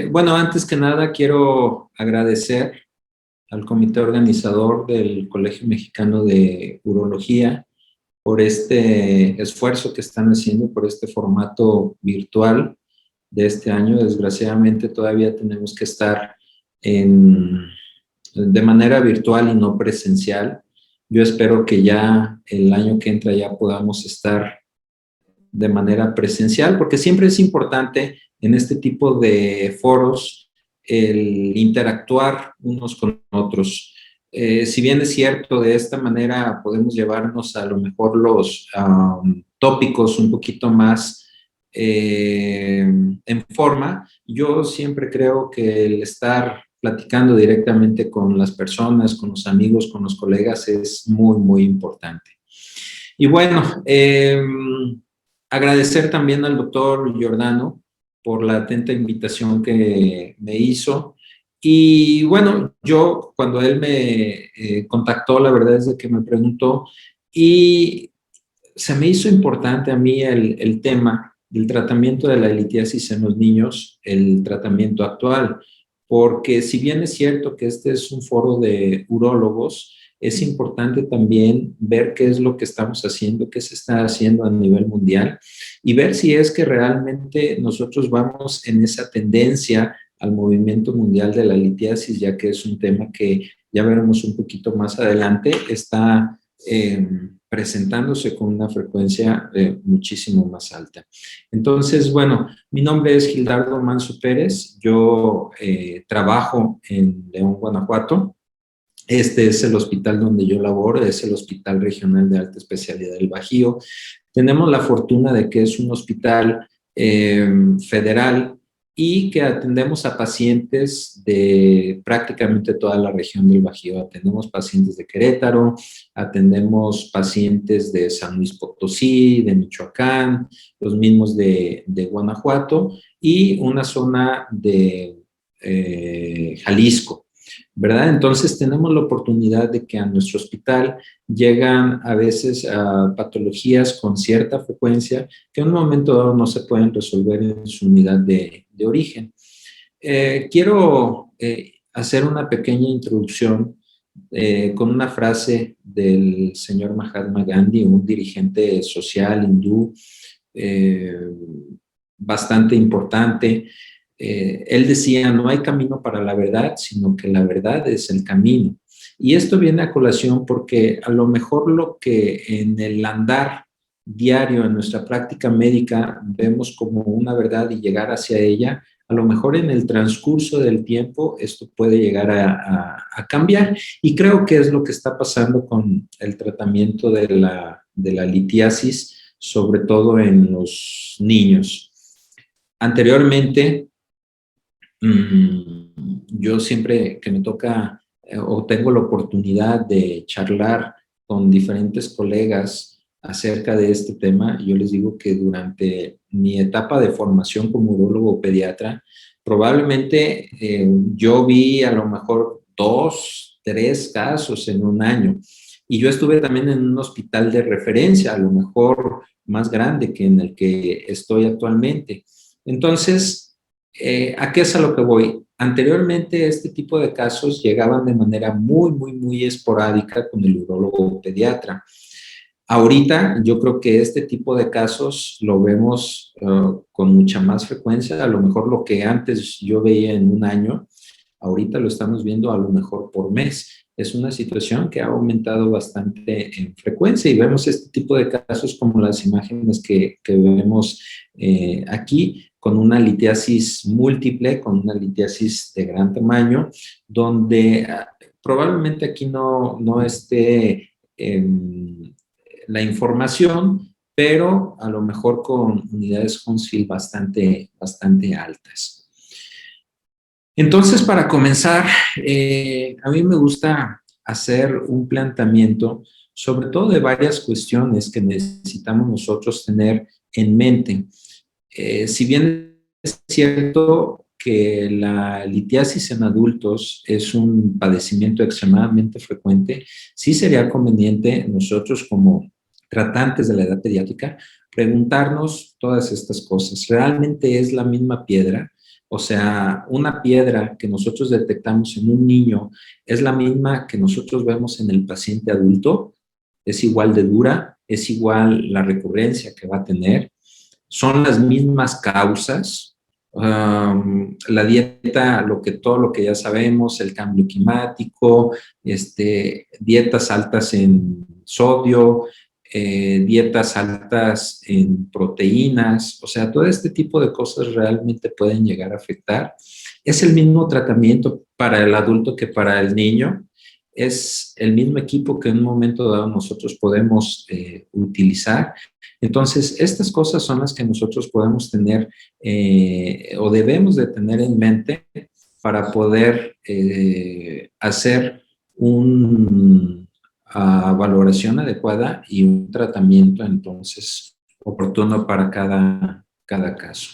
Bueno, antes que nada quiero agradecer al comité organizador del Colegio Mexicano de Urología por este esfuerzo que están haciendo por este formato virtual de este año. Desgraciadamente todavía tenemos que estar de manera virtual y no presencial. Yo espero que ya el año que entra ya podamos estar de manera presencial, porque siempre es importante en este tipo de foros el interactuar unos con otros. Si bien es cierto, de esta manera podemos llevarnos a lo mejor los tópicos un poquito más en forma, yo siempre creo que el estar platicando directamente con las personas, con los amigos, con los colegas es muy, muy importante. Y bueno, agradecer también al doctor Giordano por la atenta invitación que me hizo. Y bueno, yo cuando él me contactó, la verdad es de que me preguntó y se me hizo importante a mí el tema del tratamiento de la litiasis en los niños, el tratamiento actual, porque si bien es cierto que este es un foro de urólogos, es importante también ver qué es lo que estamos haciendo, qué se está haciendo a nivel mundial y ver si es que realmente nosotros vamos en esa tendencia al movimiento mundial de la litiasis, ya que es un tema que ya veremos un poquito más adelante, está presentándose con una frecuencia muchísimo más alta. Entonces, bueno, mi nombre es Gildardo Manso Pérez, yo trabajo en León, Guanajuato. Este es el hospital donde yo laboro, es el Hospital Regional de Alta Especialidad del Bajío. Tenemos la fortuna de que es un hospital federal y que atendemos a pacientes de prácticamente toda la región del Bajío. Atendemos pacientes de Querétaro, atendemos pacientes de San Luis Potosí, de Michoacán, los mismos de Guanajuato y una zona de Jalisco. ¿Verdad? Entonces tenemos la oportunidad de que a nuestro hospital llegan a veces a patologías con cierta frecuencia que en un momento dado no se pueden resolver en su unidad de origen. Quiero hacer una pequeña introducción con una frase del señor Mahatma Gandhi, un dirigente social hindú eh, bastante importante. Él decía, no hay camino para la verdad, sino que la verdad es el camino. Y esto viene a colación porque a lo mejor lo que en el andar diario, en nuestra práctica médica, vemos como una verdad y llegar hacia ella, a lo mejor en el transcurso del tiempo esto puede llegar a cambiar. Y creo que es lo que está pasando con el tratamiento de la litiasis, sobre todo en los niños. Anteriormente, yo siempre que me toca o tengo la oportunidad de charlar con diferentes colegas acerca de este tema, yo les digo que durante mi etapa de formación como urólogo pediatra, probablemente yo vi a lo mejor dos, tres casos en un año. Y yo estuve también en un hospital de referencia, a lo mejor más grande que en el que estoy actualmente. Entonces, ¿a qué es a lo que voy? Anteriormente este tipo de casos llegaban de manera muy, muy, muy esporádica con el urólogo pediatra. Ahorita yo creo que este tipo de casos lo vemos con mucha más frecuencia. A lo mejor lo que antes yo veía en un año, ahorita lo estamos viendo a lo mejor por mes. Es una situación que ha aumentado bastante en frecuencia y vemos este tipo de casos como las imágenes que vemos aquí, con una litiasis múltiple, con una litiasis de gran tamaño, donde probablemente aquí no esté la información, pero a lo mejor con unidades Hounsfield bastante altas. Entonces, para comenzar, a mí me gusta hacer un planteamiento sobre todo de varias cuestiones que necesitamos nosotros tener en mente. Si bien es cierto que la litiasis en adultos es un padecimiento extremadamente frecuente, sí sería conveniente nosotros como tratantes de la edad pediátrica preguntarnos todas estas cosas. ¿Realmente es la misma piedra? O sea, una piedra que nosotros detectamos en un niño es la misma que nosotros vemos en el paciente adulto, es igual de dura, es igual la recurrencia que va a tener, son las mismas causas. La dieta, todo lo que ya sabemos, el cambio climático, dietas altas en sodio, dietas altas en proteínas, o sea, todo este tipo de cosas realmente pueden llegar a afectar. Es el mismo tratamiento para el adulto que para el niño, es el mismo equipo que en un momento dado nosotros podemos utilizar. Entonces, estas cosas son las que nosotros podemos tener o debemos de tener en mente para poder hacer una valoración adecuada y un tratamiento entonces oportuno para cada caso.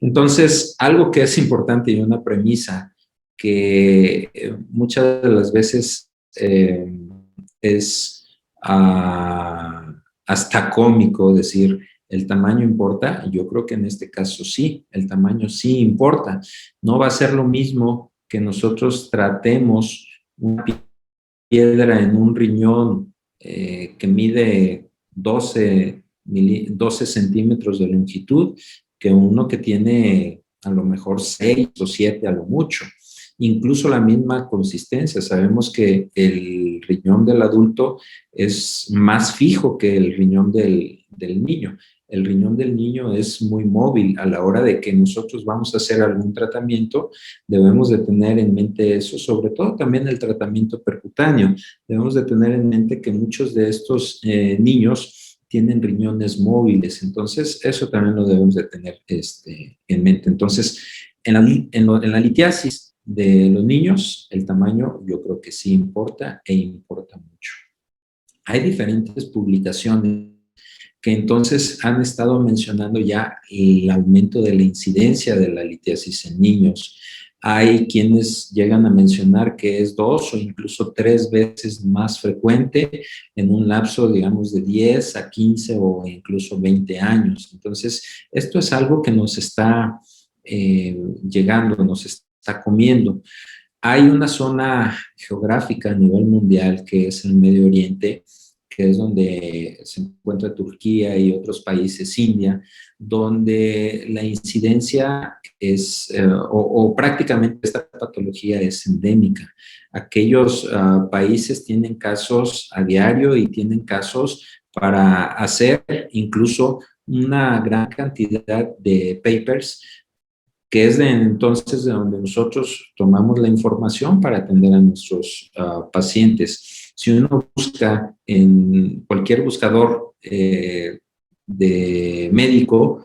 Entonces, algo que es importante y una premisa que muchas de las veces es hasta cómico decir, ¿el tamaño importa? Yo creo que en este caso sí, el tamaño sí importa. No va a ser lo mismo que nosotros tratemos una piedra en un riñón que mide 12 centímetros de longitud que uno que tiene a lo mejor 6 o 7 a lo mucho. Incluso la misma consistencia. Sabemos que el riñón del adulto es más fijo que el riñón del niño. El riñón del niño es muy móvil. A la hora de que nosotros vamos a hacer algún tratamiento, debemos de tener en mente eso, sobre todo también el tratamiento percutáneo. Debemos de tener en mente que muchos de estos niños tienen riñones móviles, entonces eso también lo debemos de tener en mente. Entonces, en la litiasis de los niños, el tamaño yo creo que sí importa e importa mucho. Hay diferentes publicaciones que entonces han estado mencionando ya el aumento de la incidencia de la litiasis en niños. Hay quienes llegan a mencionar que es 2 o incluso 3 veces más frecuente en un lapso, digamos, de 10 a 15 o incluso 20 años. Entonces, esto es algo que nos está llegando, nos está comiendo. Hay una zona geográfica a nivel mundial que es el Medio Oriente, que es donde se encuentra Turquía y otros países, India, donde la incidencia es, o prácticamente esta patología es endémica. Aquellos países tienen casos a diario y tienen casos para hacer incluso una gran cantidad de papers que es de entonces de donde nosotros tomamos la información para atender a nuestros pacientes. Si uno busca en cualquier buscador de médico,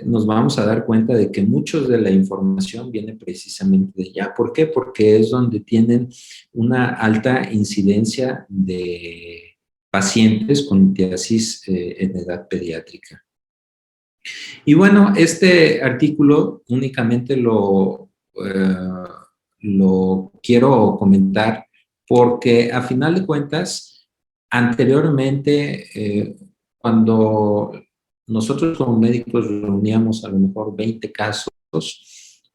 nos vamos a dar cuenta de que muchos de la información viene precisamente de allá. ¿Por qué? Porque es donde tienen una alta incidencia de pacientes con litiasis en edad pediátrica. Y bueno, este artículo únicamente lo quiero comentar porque a final de cuentas, anteriormente, cuando nosotros como médicos reuníamos a lo mejor 20 casos,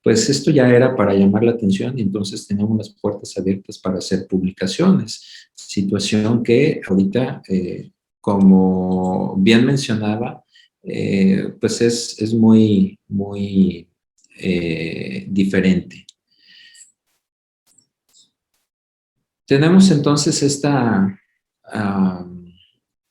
pues esto ya era para llamar la atención y entonces teníamos las puertas abiertas para hacer publicaciones. Situación que ahorita, como bien mencionaba, pues es muy, muy diferente. Tenemos entonces esta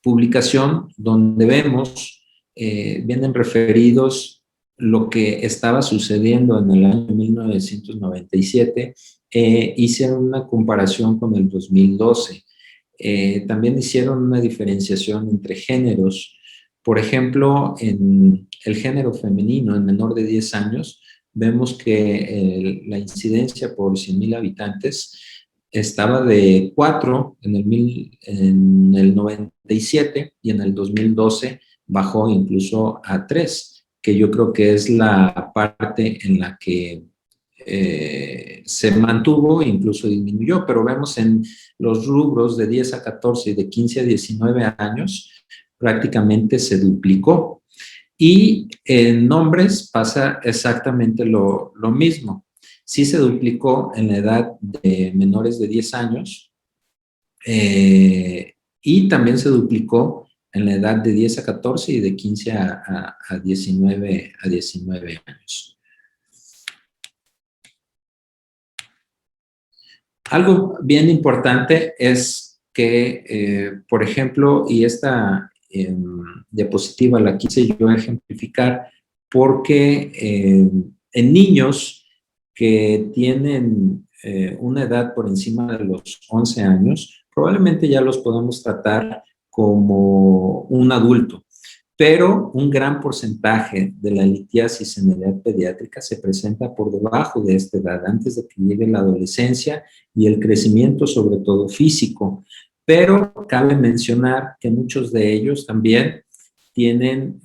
publicación donde vemos, vienen referidos lo que estaba sucediendo en el año 1997, hicieron una comparación con el 2012. También hicieron una diferenciación entre géneros. Por ejemplo, en el género femenino, en menor de 10 años, vemos que la incidencia por 100,000 habitantes estaba de 4 en el 97 y en el 2012 bajó incluso a 3, que yo creo que es la parte en la que se mantuvo e incluso disminuyó, pero vemos en los rubros de 10 a 14 y de 15 a 19 años prácticamente se duplicó. Y en hombres pasa exactamente lo mismo. Sí se duplicó en la edad de menores de 10 años y también se duplicó en la edad de 10 a 14 y de 15 a 19 años. Algo bien importante es que, por ejemplo, y esta diapositiva la quise yo ejemplificar porque en niños que tienen una edad por encima de los 11 años, probablemente ya los podemos tratar como un adulto, pero un gran porcentaje de la litiasis en edad pediátrica se presenta por debajo de esta edad, antes de que llegue la adolescencia y el crecimiento, sobre todo físico. Pero cabe mencionar que muchos de ellos también tienen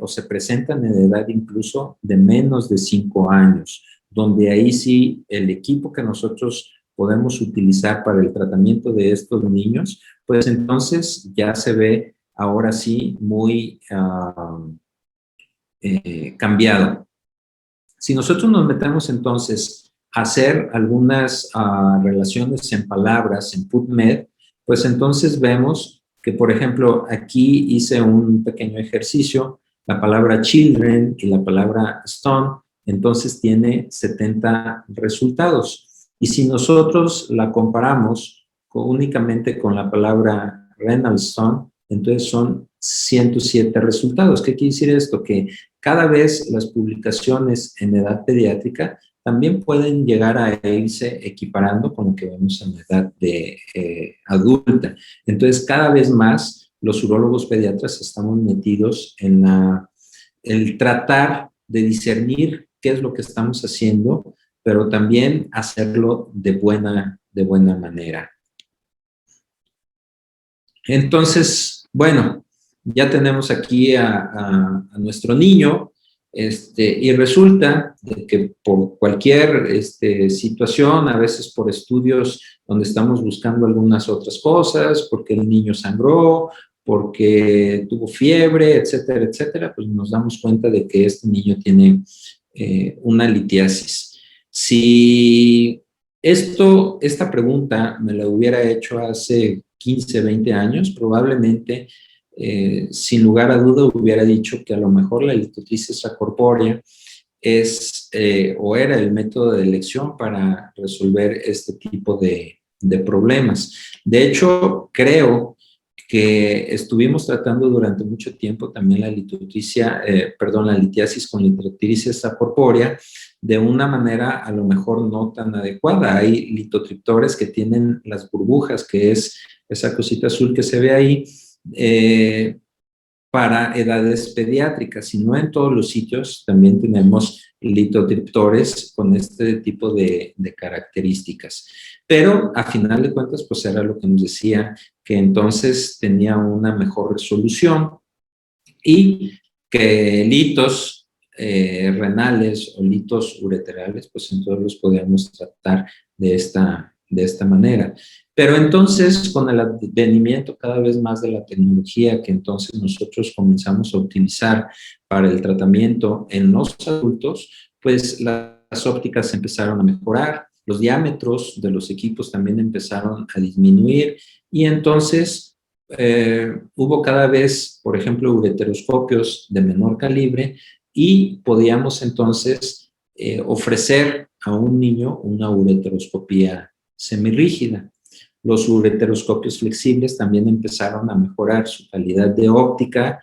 o se presentan en edad incluso de menos de 5 años, donde ahí sí el equipo que nosotros podemos utilizar para el tratamiento de estos niños, pues entonces ya se ve ahora sí muy cambiado. Si nosotros nos metemos entonces a hacer algunas relaciones en palabras en PubMed, pues entonces vemos que, por ejemplo, aquí hice un pequeño ejercicio, la palabra children y la palabra stone, entonces tiene 70 resultados. Y si nosotros la comparamos únicamente con la palabra renal stone, entonces son 107 resultados. ¿Qué quiere decir esto? Que cada vez las publicaciones en edad pediátrica también pueden llegar a irse equiparando con lo que vemos en la edad de adulta. Entonces, cada vez más los urólogos pediatras estamos metidos en el tratar de discernir qué es lo que estamos haciendo, pero también hacerlo de buena manera. Entonces, bueno, ya tenemos aquí a nuestro niño, y resulta de que por cualquier situación, a veces por estudios donde estamos buscando algunas otras cosas, porque el niño sangró, porque tuvo fiebre, etcétera, etcétera, pues nos damos cuenta de que este niño tiene una litiasis. Si esta pregunta me la hubiera hecho hace 15, 20 años, probablemente, sin lugar a duda, hubiera dicho que a lo mejor la litotricia extracorpórea es o era el método de elección para resolver este tipo de problemas. De hecho, creo que estuvimos tratando durante mucho tiempo también la la litiasis con litotricia extracorpórea de una manera a lo mejor no tan adecuada. Hay litotriptores que tienen las burbujas, que es esa cosita azul que se ve ahí, para edades pediátricas, y no en todos los sitios también tenemos litotriptores con este tipo de características. Pero a final de cuentas, pues era lo que nos decía, que entonces tenía una mejor resolución y que litos renales o litos ureterales, pues entonces los podíamos tratar de esta manera. Pero entonces, con el advenimiento cada vez más de la tecnología que entonces nosotros comenzamos a utilizar para el tratamiento en los adultos, pues las ópticas empezaron a mejorar, los diámetros de los equipos también empezaron a disminuir y entonces hubo cada vez, por ejemplo, ureteroscopios de menor calibre y podíamos entonces ofrecer a un niño una ureteroscopía semirrígida. Los ureteroscopios flexibles también empezaron a mejorar su calidad de óptica.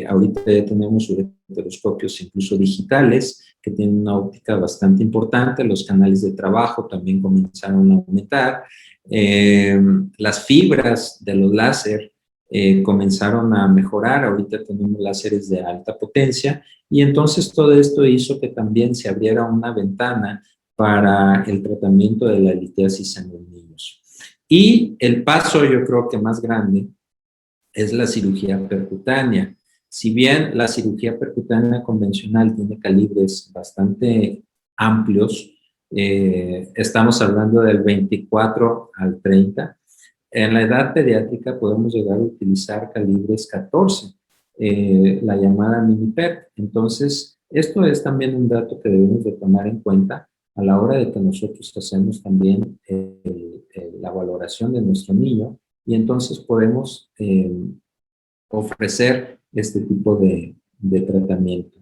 Ahorita ya tenemos ureteroscopios incluso digitales que tienen una óptica bastante importante. Los canales de trabajo también comenzaron a aumentar. Las fibras de los láser comenzaron a mejorar. Ahorita tenemos láseres de alta potencia y entonces todo esto hizo que también se abriera una ventana para el tratamiento de la litiasis en los niños. Y el paso, yo creo que más grande, es la cirugía percutánea. Si bien la cirugía percutánea convencional tiene calibres bastante amplios, estamos hablando del 24 al 30, en la edad pediátrica podemos llegar a utilizar calibres 14. la llamada mini PET. Entonces, esto es también un dato que debemos de tomar en cuenta a la hora de que nosotros hacemos también la valoración de nuestro niño y entonces podemos ofrecer este tipo de tratamiento.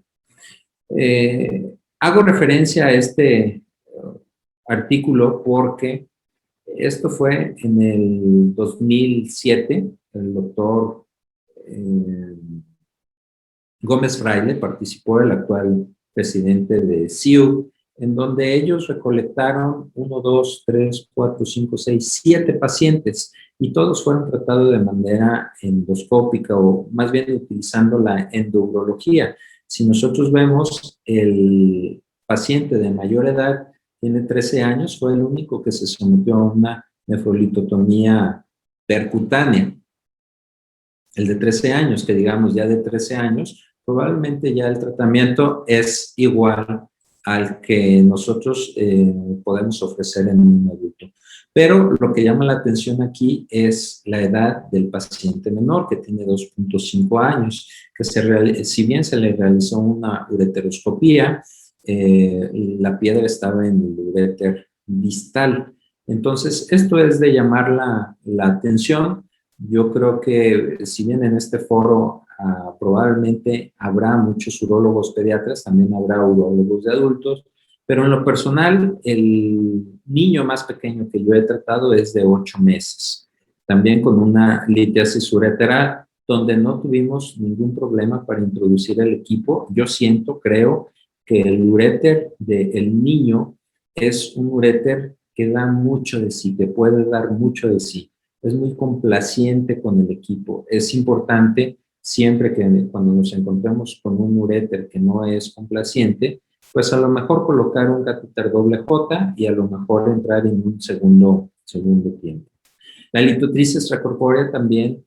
Hago referencia a este artículo porque esto fue en el 2007, el doctor Gómez Fraile participó, el actual presidente de CIU, en donde ellos recolectaron 1, 2, 3, 4, 5, 6, 7 pacientes y todos fueron tratados de manera endoscópica o más bien utilizando la endourología. Si nosotros vemos el paciente de mayor edad, tiene 13 años, fue el único que se sometió a una nefrolitotomía percutánea. El de 13 años, que digamos ya de 13 años, probablemente ya el tratamiento es igual al que nosotros podemos ofrecer en un adulto. Pero lo que llama la atención aquí es la edad del paciente menor, que tiene 2.5 años, que si bien se le realizó una ureteroscopía, la piedra estaba en el uréter distal. Entonces, esto es de llamar la atención. Yo creo que si bien en este foro probablemente habrá muchos urólogos pediatras, también habrá urólogos de adultos, pero en lo personal el niño más pequeño que yo he tratado es de 8 meses, también con una litiasis ureteral, donde no tuvimos ningún problema para introducir el equipo. Yo creo que el uréter del niño es un uréter que da mucho de sí, que puede dar mucho de sí. Es muy complaciente con el equipo. Es importante siempre que cuando nos encontremos con un uréter que no es complaciente, pues a lo mejor colocar un catéter doble J y a lo mejor entrar en un segundo tiempo. La litotripsia extracorpórea también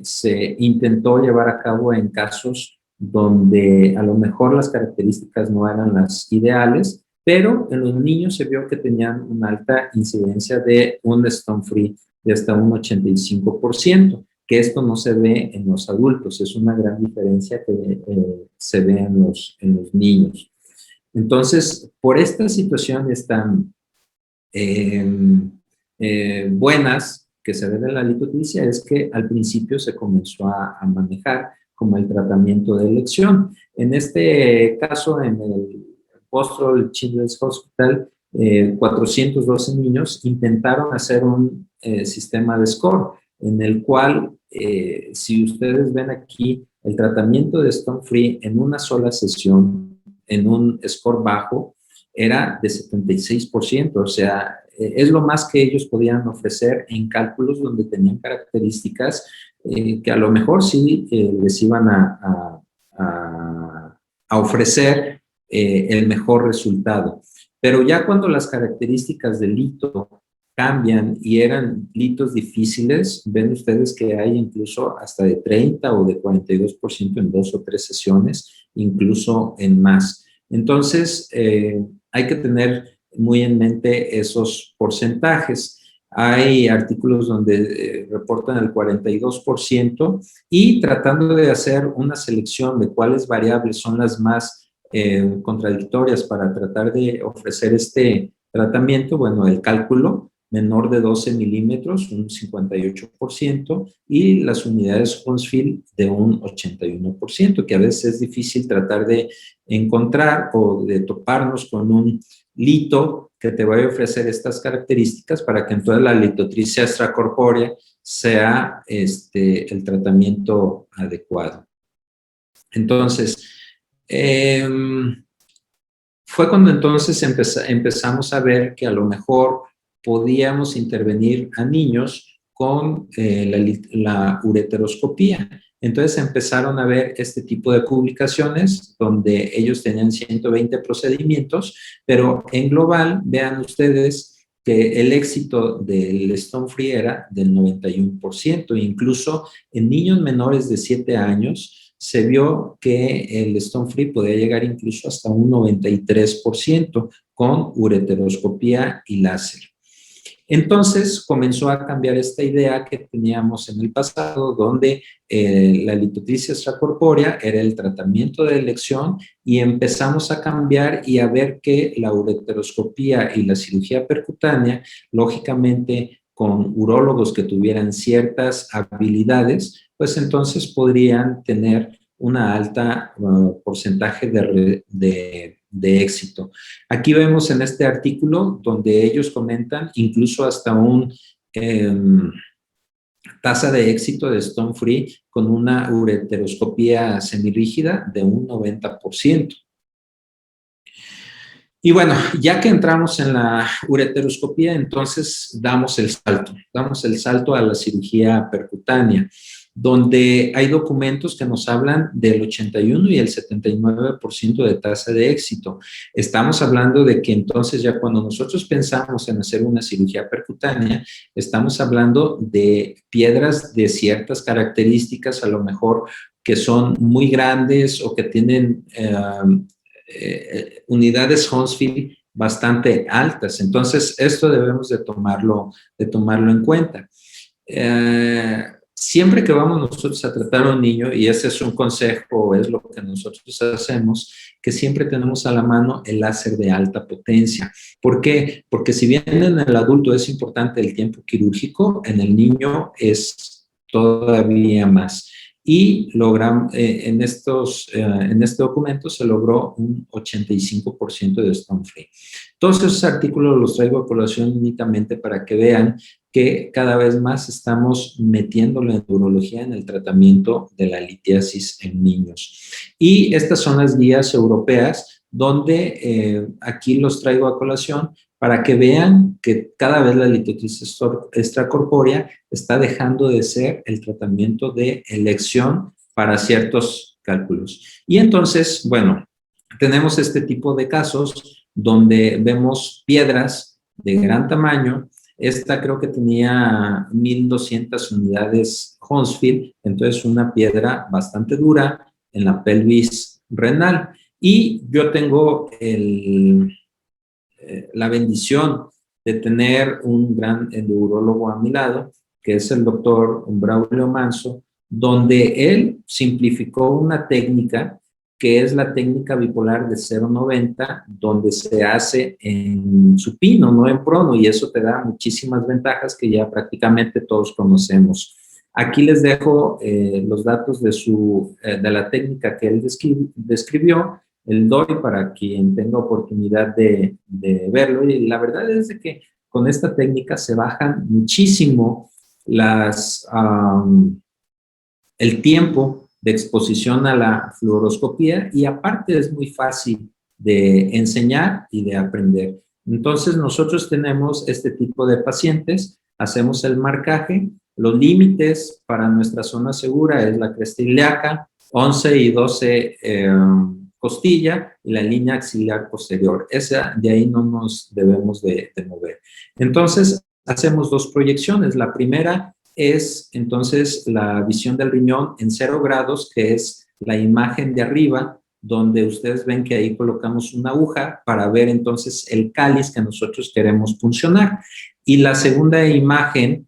se intentó llevar a cabo en casos donde a lo mejor las características no eran las ideales, pero en los niños se vio que tenían una alta incidencia de un stone free de hasta un 85%, que esto no se ve en los adultos, es una gran diferencia que se ve en los niños. Entonces, por estas situaciones tan buenas que se ven en la litotripsia es que al principio se comenzó a manejar como el tratamiento de elección. En este caso, en el Postrol Children's Hospital, 412 niños intentaron hacer un sistema de score, en el cual, si ustedes ven aquí, el tratamiento de Stone Free en una sola sesión, en un score bajo, era de 76%, o sea, es lo más que ellos podían ofrecer en cálculos donde tenían características que a lo mejor sí les iban a ofrecer el mejor resultado. Pero ya cuando las características del lito cambian y eran litos difíciles, ven ustedes que hay incluso hasta de 30 o de 42% en 2 o 3 sesiones, incluso en más. Entonces, hay que tener muy en mente esos porcentajes. Hay artículos donde reportan el 42% y tratando de hacer una selección de cuáles variables son las más contradictorias para tratar de ofrecer este tratamiento, bueno, el cálculo menor de 12 milímetros, un 58%, y las unidades Hounsfield de un 81%, que a veces es difícil tratar de encontrar o de toparnos con un lito que te vaya a ofrecer estas características para que entonces la litotripsia extracorpórea sea el tratamiento adecuado. Entonces, fue cuando entonces empezamos a ver que a lo mejor podíamos intervenir a niños con la ureteroscopía. Entonces empezaron a ver este tipo de publicaciones donde ellos tenían 120 procedimientos, pero en global, vean ustedes que el éxito del Stone Free era del 91%, incluso en niños menores de 7 años se vio que el Stone Free podía llegar incluso hasta un 93% con ureteroscopía y láser. Entonces comenzó a cambiar esta idea que teníamos en el pasado, donde la litotripsia extracorpórea era el tratamiento de elección, y empezamos a cambiar y a ver que la ureteroscopía y la cirugía percutánea, lógicamente con urólogos que tuvieran ciertas habilidades, pues entonces podrían tener una alta porcentaje de éxito. Aquí vemos en este artículo donde ellos comentan incluso hasta un tasa de éxito de stone free con una ureteroscopía semirrígida de un 90%. Y bueno, ya que entramos en la ureteroscopía, entonces damos el salto a la cirugía percutánea, donde hay documentos que nos hablan del 81 y el 79% de tasa de éxito. Estamos hablando de que entonces ya cuando nosotros pensamos en hacer una cirugía percutánea, estamos hablando de piedras de ciertas características, a lo mejor que son muy grandes o que tienen unidades Hounsfield bastante altas. Entonces, esto debemos de tomarlo en cuenta. Siempre que vamos nosotros a tratar a un niño, y ese es un consejo, es lo que nosotros hacemos, que siempre tenemos a la mano el láser de alta potencia. ¿Por qué? Porque si bien en el adulto es importante el tiempo quirúrgico, en el niño es todavía más. Y logramos, en este documento se logró un 85% de stone free. Todos esos artículos los traigo a colación únicamente para que vean que cada vez más estamos metiendo la urología en el tratamiento de la litiasis en niños. Y estas son las guías europeas donde aquí los traigo a colación para que vean que cada vez la litotripsia extracorpórea está dejando de ser el tratamiento de elección para ciertos cálculos. Y entonces, bueno, tenemos este tipo de casos donde vemos piedras de gran tamaño. Esta creo que tenía 1200 unidades Hounsfield, entonces una piedra bastante dura en la pelvis renal. Y yo tengo la bendición de tener un gran endourologo a mi lado, que es el doctor Braulio Manso, donde él simplificó una técnica que es la técnica bipolar de 0,90, donde se hace en supino, no en prono, y eso te da muchísimas ventajas que ya prácticamente todos conocemos. Aquí les dejo los datos de la técnica que él describió, el DOI, para quien tenga oportunidad de verlo. Y la verdad es de que con esta técnica se bajan muchísimo el tiempo de exposición a la fluoroscopía, y aparte es muy fácil de enseñar y de aprender. Entonces nosotros tenemos este tipo de pacientes, hacemos el marcaje, los límites para nuestra zona segura es la cresta ilíaca, 11 y 12 costilla y la línea axilar posterior. De ahí no nos debemos de mover. Entonces, hacemos dos proyecciones. La primera es, entonces, la visión del riñón en 0 grados, que es la imagen de arriba, donde ustedes ven que ahí colocamos una aguja para ver, entonces, el cáliz que nosotros queremos puncionar. Y la segunda imagen,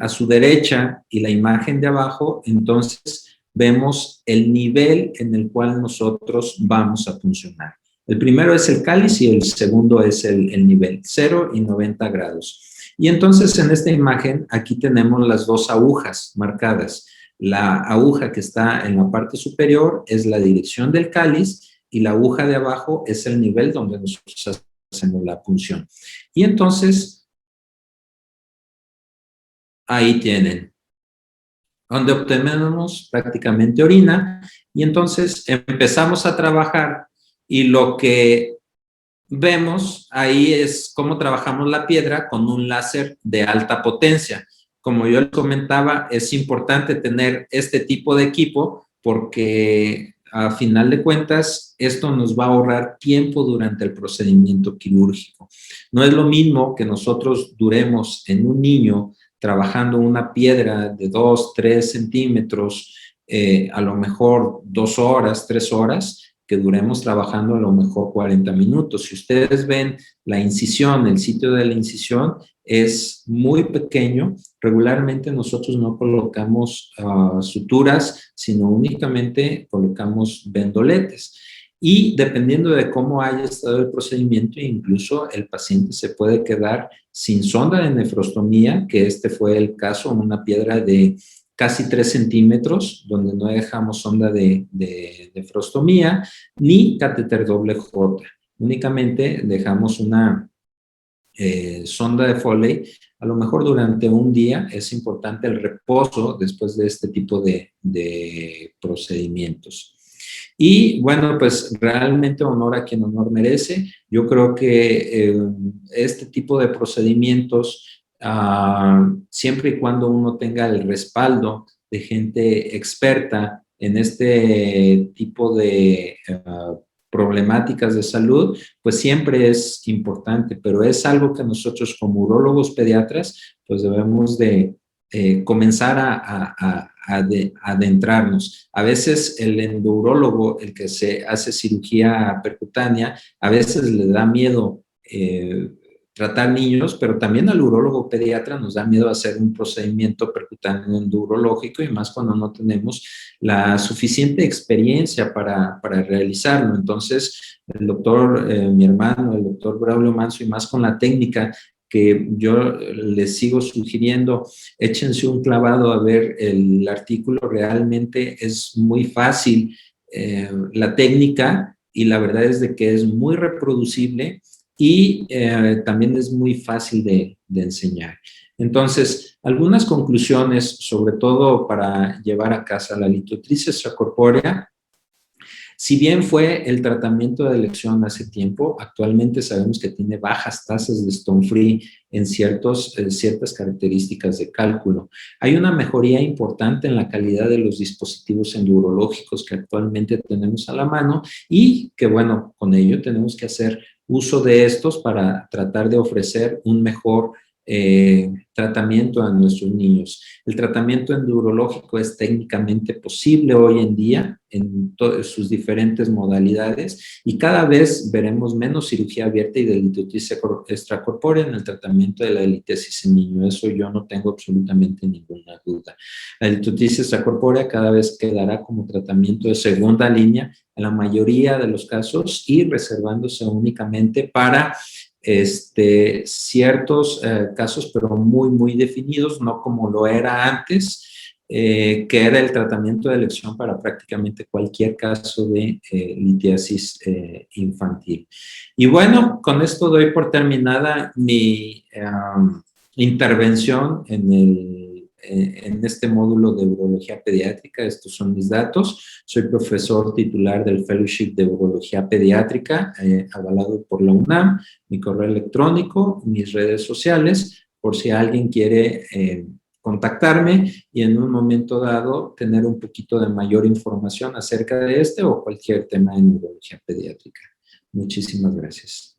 a su derecha, y la imagen de abajo, entonces, vemos el nivel en el cual nosotros vamos a funcionar. El primero es el cáliz y el segundo es el nivel, 0 y 90 grados. Y entonces en esta imagen aquí tenemos las dos agujas marcadas. La aguja que está en la parte superior es la dirección del cáliz y la aguja de abajo es el nivel donde nosotros hacemos la punción. Y entonces ahí tienen, donde obtenemos prácticamente orina, y entonces empezamos a trabajar, y lo que vemos ahí es cómo trabajamos la piedra con un láser de alta potencia. Como yo les comentaba, es importante tener este tipo de equipo porque a final de cuentas esto nos va a ahorrar tiempo durante el procedimiento quirúrgico. No es lo mismo que nosotros duremos en un niño trabajando una piedra de 2, 3 centímetros, a lo mejor 2 horas, 3 horas, que duremos trabajando a lo mejor 40 minutos. Si ustedes ven la incisión, el sitio de la incisión, es muy pequeño. Regularmente nosotros no colocamos suturas, sino únicamente colocamos vendoletes. Y dependiendo de cómo haya estado el procedimiento, incluso el paciente se puede quedar sin sonda de nefrostomía, que este fue el caso, una piedra de casi 3 centímetros, donde no dejamos sonda de nefrostomía, ni catéter doble J. Únicamente dejamos una sonda de Foley. A lo mejor durante un día es importante el reposo después de este tipo de procedimientos. Y bueno, pues realmente honor a quien honor merece. Yo creo que este tipo de procedimientos, siempre y cuando uno tenga el respaldo de gente experta en este tipo de problemáticas de salud, pues siempre es importante, pero es algo que nosotros como urólogos pediatras, pues debemos de comenzar a adentrarnos. A veces el endourologo, el que se hace cirugía percutánea, a veces le da miedo tratar niños, pero también al urólogo pediatra nos da miedo hacer un procedimiento percutáneo endourológico y más cuando no tenemos la suficiente experiencia para realizarlo. Entonces, el doctor, mi hermano, el doctor Braulio Manso, y más con la técnica que yo les sigo sugiriendo, échense un clavado a ver el artículo, realmente es muy fácil la técnica y la verdad es de que es muy reproducible y también es muy fácil de enseñar. Entonces, algunas conclusiones, sobre todo para llevar a casa la litotricia extracorpórea. Si bien fue el tratamiento de elección hace tiempo, actualmente sabemos que tiene bajas tasas de stone free en ciertas características de cálculo. Hay una mejoría importante en la calidad de los dispositivos endurológicos que actualmente tenemos a la mano y que, bueno, con ello tenemos que hacer uso de estos para tratar de ofrecer un mejor tratamiento a nuestros niños. El tratamiento endurológico es técnicamente posible hoy en día en todas sus diferentes modalidades y cada vez veremos menos cirugía abierta y de litotricia extracorpórea en el tratamiento de la litesis en niño. Eso yo no tengo absolutamente ninguna duda. La litotricia extracorpórea cada vez quedará como tratamiento de segunda línea en la mayoría de los casos y reservándose únicamente para ciertos casos, pero muy, muy definidos, no como lo era antes, que era el tratamiento de elección para prácticamente cualquier caso de litiasis infantil. Y bueno, con esto doy por terminada mi intervención en este módulo de urología pediátrica. Estos son mis datos. Soy profesor titular del Fellowship de Urología Pediátrica, avalado por la UNAM, mi correo electrónico, mis redes sociales, por si alguien quiere contactarme y en un momento dado tener un poquito de mayor información acerca de este o cualquier tema en urología pediátrica. Muchísimas gracias.